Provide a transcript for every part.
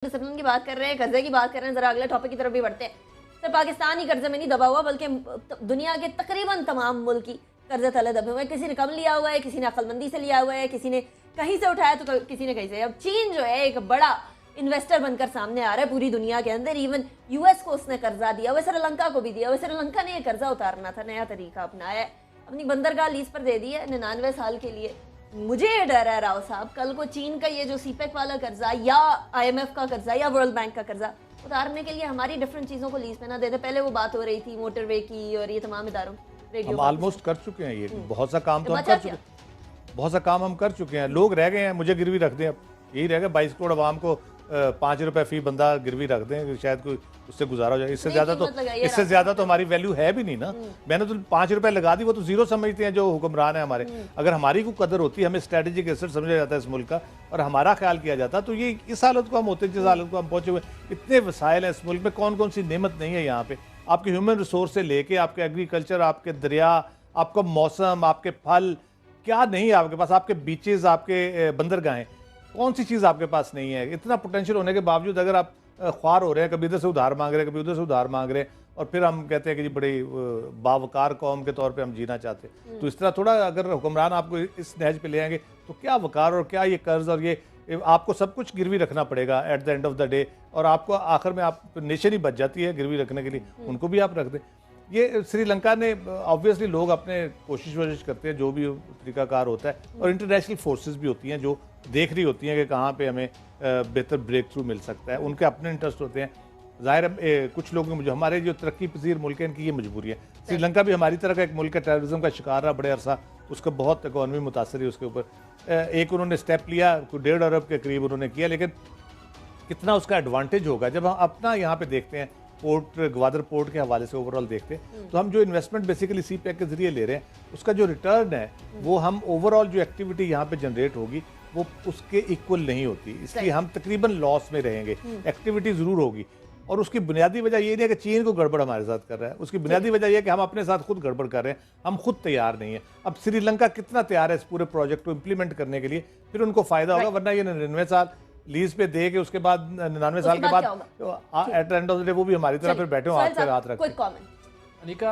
Discipline की बात कर रहे हैं, कर्जे की बात कर रहे हैं, जरा अगले टॉपिक की तरफ भी बढ़ते हैं। सिर्फ पाकिस्तान ही कर्जे में नहीं दबा हुआ, बल्कि दुनिया के तकरीबन तमाम मुल्क ही कर्जे तले दबे हुए हैं। किसी ने कम लिया हुआ है, किसी ने अक्लमंदी से लिया हुआ है, किसी ने कहीं से उठाया तो किसी ने कहीं से। अब चीन जो है एक बड़ा इन्वेस्टर बनकर सामने आ रहा है पूरी दुनिया के अंदर। इवन यूएस को उसने कर्जा दिया हुआ, श्रीलंका को भी दिया हुआ। श्रीलंका ने यह कर्जा उतारना था, नया तरीका अपनाया है, अपनी बंदरगाह लीज पर दे दी है 99 साल के लिए। मुझे ये डर है राव साहब, कल को चीन का ये जो सीपेक वाला कर्जा या आईएमएफ का कर्जा या वर्ल्ड बैंक का कर्जा उतारने के लिए हमारी डिफरेंट चीजों को लीज पे ना दे दे। पहले वो बात हो रही थी मोटरवे की और ये तमाम इदारों, रेडियो हम ऑलमोस्ट कर चुके हैं। ये बहुत सा काम तो हम कर चुके हैं, बहुत सा काम हम कर चुके हैं। लोग रह गए हैं, मुझे गिरवी रख दें, अब यही रह गया 22 करोड़ आवाम को 5 रुपए फी बंदा गिरवी रख दें, शायद कोई उससे गुजारा हो जाए। इससे ज्यादा तो हमारी वैल्यू है भी नहीं ना। मैंने तो 5 रुपए लगा दी, वो तो जीरो समझते हैं जो हुक्मरान है हमारे। अगर हमारी को कदर होती, हमें स्ट्रेटेजिक एसेट समझा जाता है इस मुल्क का और हमारा ख्याल किया जाता, तो ये इस हालत को हम होते जिस हालत को हम पहुंचे हुए। इतने वसाइल हैं इस मुल्क में, कौन कौन सी नेमत नहीं है यहाँ पे। आपके ह्यूमन रिसोर्स से लेके आपके एग्रीकल्चर, आपके दरिया, आपका मौसम, आपके फल, क्या नहीं है आपके पास, आपके बीचेस, आपके बंदरगाहें, कौन सी चीज़ आपके पास नहीं है। इतना पोटेंशियल होने के बावजूद अगर आप ख्वार हो रहे हैं, कभी इधर से उधार मांग रहे हैं, कभी उधर से उधार मांग रहे हैं, और फिर हम कहते हैं कि जी बड़ी बावकार कौम के तौर पे हम जीना चाहते हैं, तो इस तरह थोड़ा अगर हुक्मरान आपको इस नहज पे ले आएंगे तो क्या वकार और क्या ये कर्ज और ये आपको सब कुछ गिरवी रखना पड़ेगा at the end of the day, और आपको आखिर में आप नेशन ही बच जाती है गिरवी रखने के लिए, उनको भी आप रख दें। ये श्रीलंका ने ऑब्वियसली लोग अपने कोशिश करते हैं, जो भी तरीकाकार होता है, और इंटरनेशनल फोर्सेस भी होती हैं जो देख रही होती हैं कि कहाँ पे हमें बेहतर ब्रेक थ्रू मिल सकता है। उनके अपने इंटरेस्ट होते हैं। ज़ाहिर है कुछ लोग जो हमारे जो तरक्की पजीर मुल्क हैं, इनकी ये मजबूरी है। श्रीलंका भी हमारी तरह का एक मुल्क है, टेररिज्म का शिकार रहा बड़े अरसा, उसका बहुत इकॉनमी मुतासर है उसके ऊपर। एक उन्होंने स्टेप लिया, 1.5 अरब के करीब उन्होंने किया, लेकिन कितना उसका एडवांटेज होगा जब हम अपना यहाँ पे देखते हैं पोर्ट, ग्वादर पोर्ट के हवाले से ओवरऑल देखते हैं, तो हम जो इन्वेस्टमेंट बेसिकली सी पैक के जरिए ले रहे हैं, उसका जो रिटर्न है वो हम ओवरऑल जो एक्टिविटी यहाँ पे जनरेट होगी वो उसके इक्वल नहीं होती, इसलिए हम तकरीबन लॉस में रहेंगे। एक्टिविटी जरूर होगी, और उसकी बुनियादी वजह ये नहीं है कि चीन को गड़बड़ हमारे साथ कर रहा है, उसकी बुनियादी वजह यह है कि हम अपने साथ खुद गड़बड़ कर रहे हैं, हम खुद तैयार नहीं है। अब श्रीलंका कितना तैयार है इस पूरे प्रोजेक्ट को इम्प्लीमेंट करने के लिए, फिर उनको फायदा होगा, वरना ये 99 साल लीज पे दे के उसके बाद 99 साल के बाद at the end of the day वो भी हमारी तरह फिर बैठे हो हाथ पे हाथ रख। अनिका,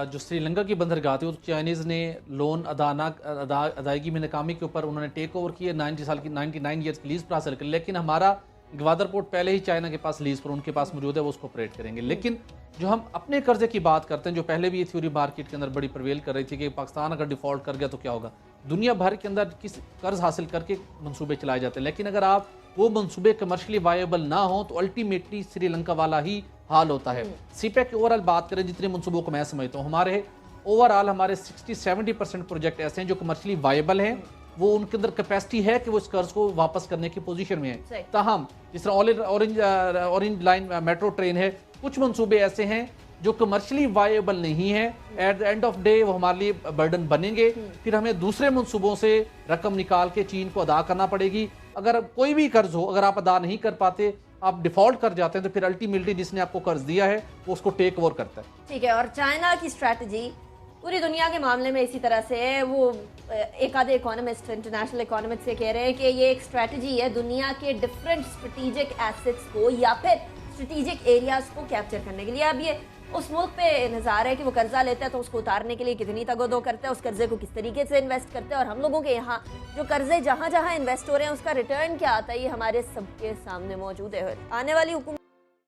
जो श्रीलंका की बंदरगाह थी वो चाइनीज़ ने लोन अदायगी में नाकामी के ऊपर उन्होंने टेक ओवर किए, 99 ईयर्स की लीज पर हासिल कर, लेकिन हमारा ग्वादर पोर्ट पहले ही चाइना के पास लीज पर उनके पास मौजूद है, वो उसको ऑपरेट करेंगे। लेकिन जो हम अपने कर्जे की बात करते हैं, जो पहले भी ये थ्योरी मार्केट के अंदर बड़ी प्रवेल कर रही थी कि पाकिस्तान अगर डिफॉल्ट कर गया तो क्या होगा, दुनिया भर के अंदर किस कर्ज हासिल करके मंसूबे चलाए जाते हैं, लेकिन अगर आप वो मंसूबे कमर्शियली वायबल ना हो तो अल्टीमेटली श्रीलंका वाला ही हाल होता है। सीपेक की ओवरऑल बात करें, जितने मंसूबों को मैं समझता हूँ, हमारे ओवरऑल हमारे 60-70% प्रोजेक्ट ऐसे हैं जो कमर्शियली वायबल हैं, वो उनके अंदर कैपेसिटी है कि वो इस कर्ज को वापस करने की पोजीशन में है। ताहम जिस तरह ऑरेंज लाइन मेट्रो ट्रेन है, कुछ मंसूबे ऐसे हैं जो कमर्शियली वायबल नहीं है, at the end of day वो हमारे लिए बर्डन बनेंगे, फिर हमें दूसरे मंसूबों से रकम निकाल के चीन को अदा करना पड़ेगी। अगर कोई भी कर्ज हो, अगर आप अदा नहीं कर पाते, आप डिफॉल्ट कर जाते हैं, तो फिर अल्टीमेटली जिसने आपको कर्ज दिया है वो उसको टेक ओवर करता है। ठीक है, और चाइना की स्ट्रैटेजी पूरी दुनिया के मामले में इसी तरह से है। वो एक आधे इकोनॉमिस्ट, इंटरनेशनल इकोनॉमिस्ट से कह रहे हैं कि ये एक स्ट्रैटेजी है दुनिया के डिफरेंट स्ट्रेटेजिक एसेट्स को या फिर स्ट्रेटेजिक एरियाज को कैप्चर करने के लिए। अब ये उस मुल्क पे नज़ार है कि वो कर्जा लेता है तो उसको उतारने के लिए कितनी तगोदो करता है, उस कर्जे को किस तरीके से इन्वेस्ट करता है, और हम लोगों के यहाँ जो कर्जे जहाँ जहाँ इन्वेस्ट हो रहे हैं उसका रिटर्न क्या आता है, ये हमारे सबके सामने मौजूद है। आने वाली हुकूमत